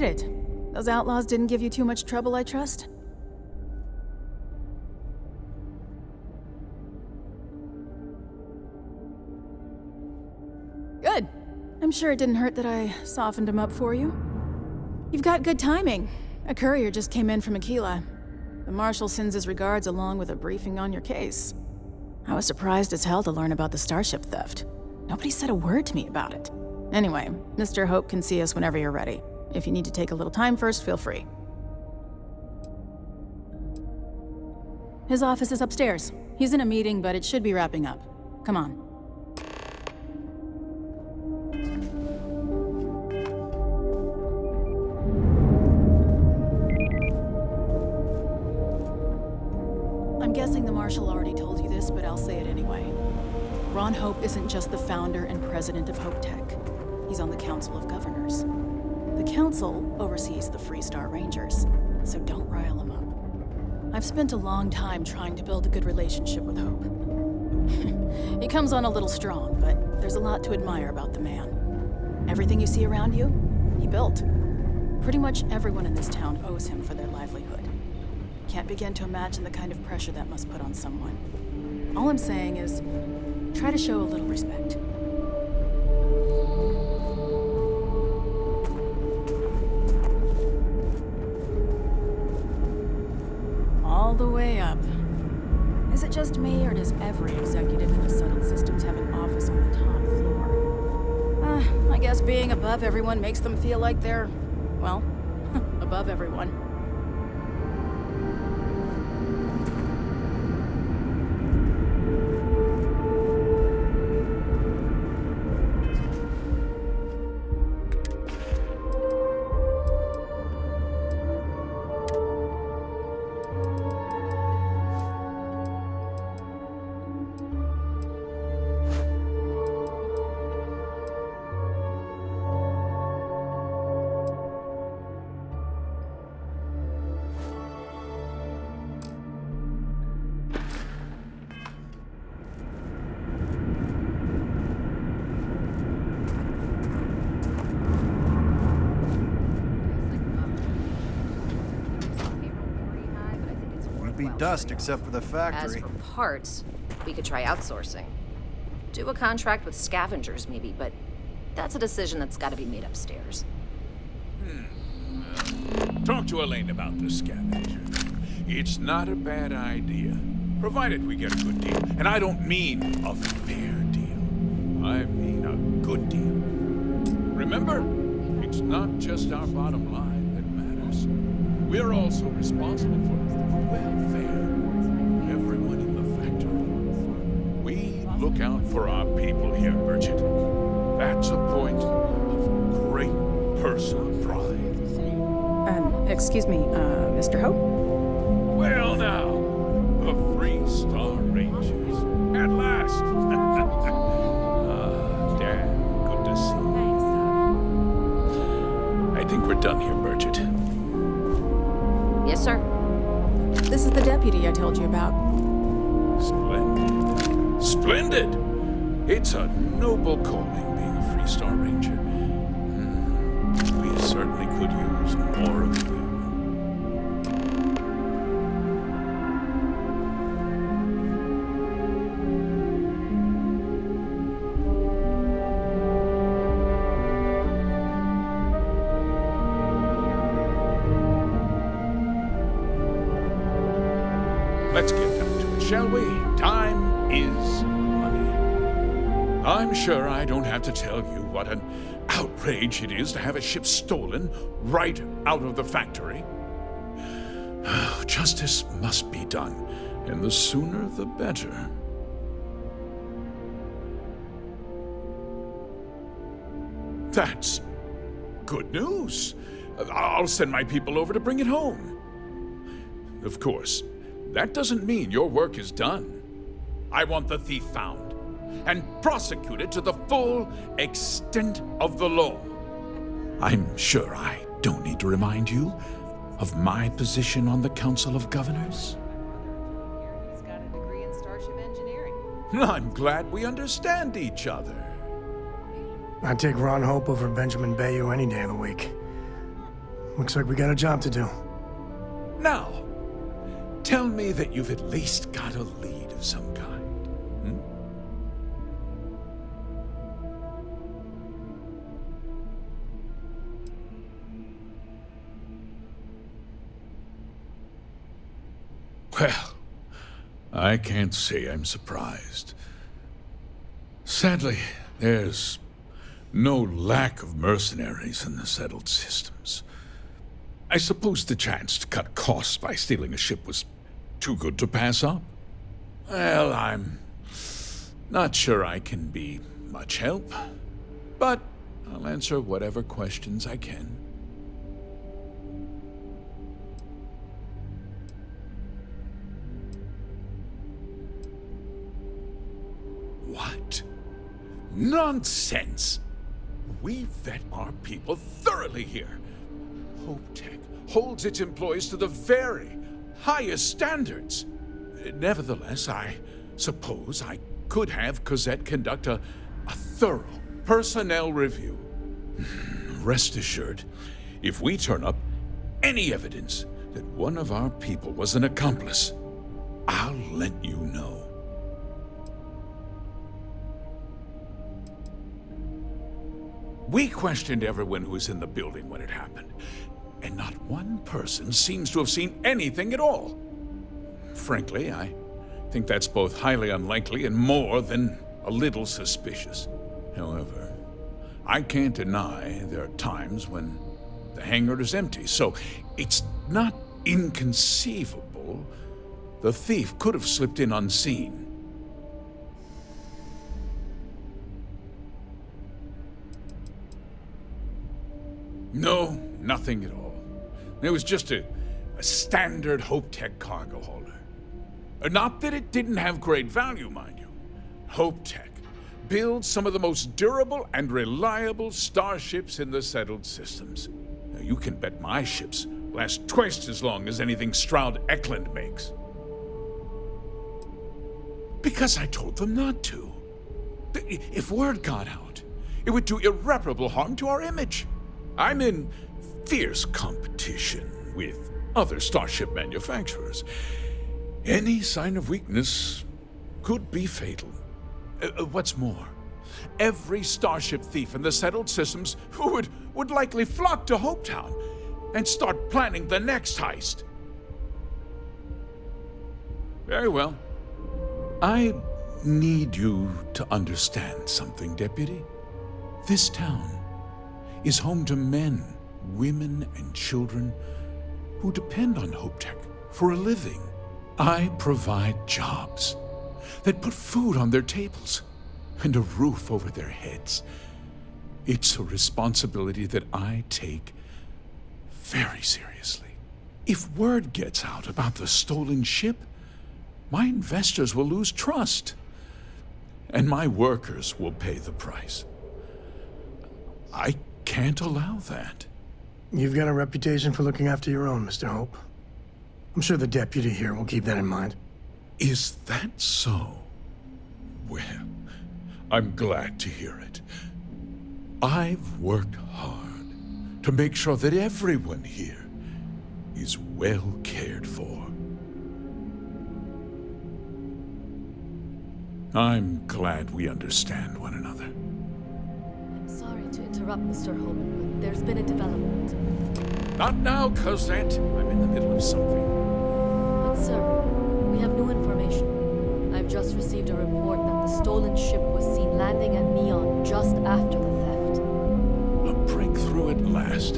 did it. Those outlaws didn't give you too much trouble, I trust? Good. I'm sure it didn't hurt that I softened him up for you. You've got good timing. A courier just came in from Aquila. The Marshal sends his regards along with a briefing on your case. I was surprised as hell to learn about the starship theft. Nobody said a word to me about it. Anyway, Mr. Hope can see us whenever you're ready. If you need to take a little time first, feel free. His office is upstairs. He's in a meeting, but it should be wrapping up. Come on. I'm guessing the Marshal already told you this, but I'll say it anyway. Ron Hope isn't just the founder and president of Hope Tech. He's on the Council of Governors. The Council oversees the Freestar Rangers, so don't rile him up. I've spent a long time trying to build a good relationship with Hope. He comes on a little strong, but there's a lot to admire about the man. Everything you see around you, he built. Pretty much everyone in this town owes him for their livelihood. Can't begin to imagine the kind of pressure that must put on someone. All I'm saying is, try to show a little respect. All the way up. Is it just me, or does every executive in the settled systems have an office on the top floor? I guess being above everyone makes them feel like they're, well, above everyone. Dust except for the factory. As for parts, we could try outsourcing. Do a contract with scavengers, maybe, but that's a decision that's got to be made upstairs. Talk to Elaine about the scavenger. It's not a bad idea, provided we get a good deal. And I don't mean a fair deal. I mean a good deal. Remember, it's not just our bottom line that matters. We're also responsible for welfare. Everyone in the factory. We look out for our people here, Bridget. That's a point of great personal pride. Excuse me, Mr. Hope? Well now, the Freestar Rangers. At last! Dad, good to see you. I think we're done here, Bridget. Yes, sir. This is the deputy I told you about. Splendid. Splendid! It's a noble calling being a Freestar Ranger. We certainly could use more of you. Let's get down to it, shall we? Time is money. I'm sure I don't have to tell you what an outrage it is to have a ship stolen right out of the factory. Justice must be done, and the sooner the better. That's good news. I'll send my people over to bring it home. Of course, that doesn't mean your work is done. I want the thief found and prosecuted to the full extent of the law. I'm sure I don't need to remind you of my position on the Council of Governors. He's got a degree in starship engineering. I'm glad we understand each other. I'd take Ron Hope over Benjamin Bayou any day of the week. Looks like we got a job to do. Now, tell me that you've at least got a lead of some kind. Hmm? Well, I can't say I'm surprised. Sadly, there's no lack of mercenaries in the settled systems. I suppose the chance to cut costs by stealing a ship was too good to pass up. Well, I'm not sure I can be much help, but I'll answer whatever questions I can. What? Nonsense! We vet our people thoroughly here. HopeTech holds its employees to the very highest standards. Nevertheless, I suppose I could have Cosette conduct a thorough personnel review. Rest assured, if we turn up any evidence that one of our people was an accomplice, I'll let you know. We questioned everyone who was in the building when it happened, and not one person seems to have seen anything at all. Frankly, I think that's both highly unlikely and more than a little suspicious. However, I can't deny there are times when the hangar is empty, so it's not inconceivable the thief could have slipped in unseen. No, nothing at all. It was just a standard HopeTech cargo holder. Not that it didn't have great value, mind you. HopeTech builds some of the most durable and reliable starships in the settled systems. Now, you can bet my ships last twice as long as anything Stroud Eklund makes. Because I told them not to. If word got out, it would do irreparable harm to our image. I'm in fierce competition with other starship manufacturers. Any sign of weakness could be fatal. What's more, every starship thief in the settled systems would likely flock to Hopetown and start planning the next heist. Very well. I need you to understand something, Deputy. This town is home to men, women, and children who depend on HopeTech for a living. I provide jobs that put food on their tables and a roof over their heads. It's a responsibility that I take very seriously. If word gets out about the stolen ship, my investors will lose trust, and my workers will pay the price. I can't allow that. You've got a reputation for looking after your own, Mr. Hope. I'm sure the deputy here will keep that in mind. Is that so? Well, I'm glad to hear it. I've worked hard to make sure that everyone here is well cared for. I'm glad we understand one another. I'm sorry to interrupt, Mr. Hope, but there's been a development. Not now, Cosette. I'm in the middle of something. But sir, we have new information. I've just received a report that the stolen ship was seen landing at Neon just after the theft. A breakthrough at last.